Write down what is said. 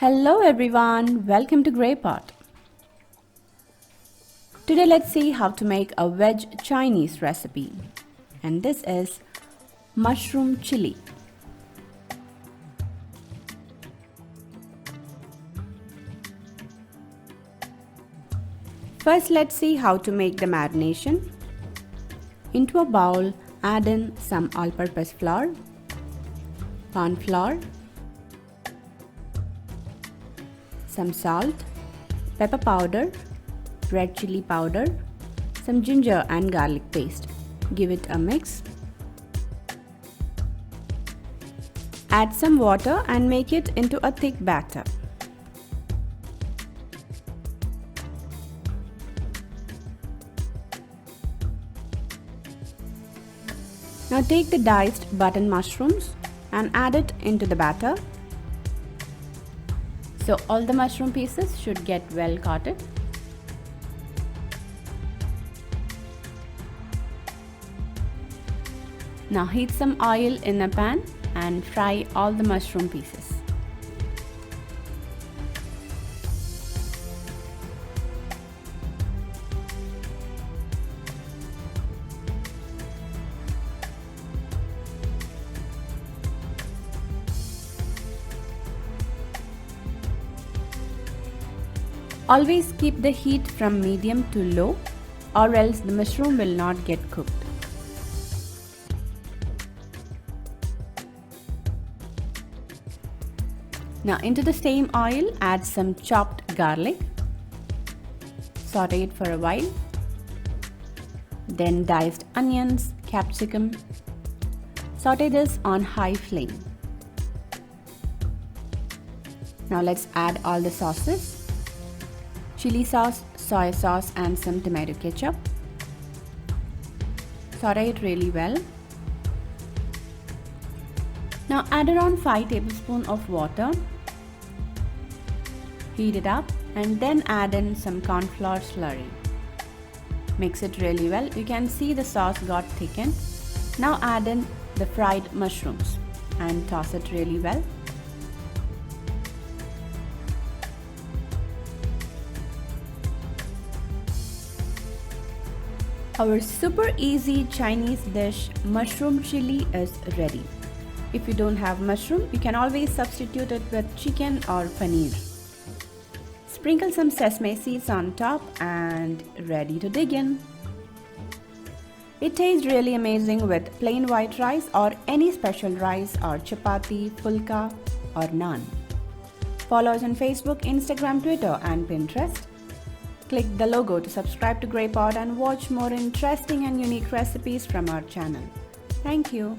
Hello everyone, welcome to GreyPot. Today let's see how to make a veg Chinese recipe. And this is mushroom chili. First let's see how to make the marination. Into a bowl, add in some all-purpose flour, cornflour, some salt, pepper powder, red chili powder, some ginger and garlic paste. Give it a mix. Add some water and make it into a thick batter. Now take the diced button mushrooms and add it into the batter. So all the mushroom pieces should get well coated. Now heat some oil in a pan and fry all the mushroom pieces. Always keep the heat from medium to low, or else the mushroom will not get cooked. Now into the same oil, add some chopped garlic. Saute it for a while. Then diced onions, capsicum. Saute this on high flame. Now let's add all the sauces. Chili sauce, soy sauce and some tomato ketchup. Saute it really well. Now add around 5 tablespoons of water. Heat it up and then add in some cornflour slurry. Mix it really well. You can see the sauce got thickened. Now add in the fried mushrooms and toss it really well. Our super easy Chinese dish mushroom chili is ready. If you don't have mushroom, you can always substitute it with chicken or paneer. Sprinkle some sesame seeds on top and ready to dig in. It tastes really amazing with plain white rice or any special rice or chapati, pulka or naan. Follow us on Facebook, Instagram, Twitter and Pinterest. Click the logo to subscribe to GreyPot and watch more interesting and unique recipes from our channel. Thank you.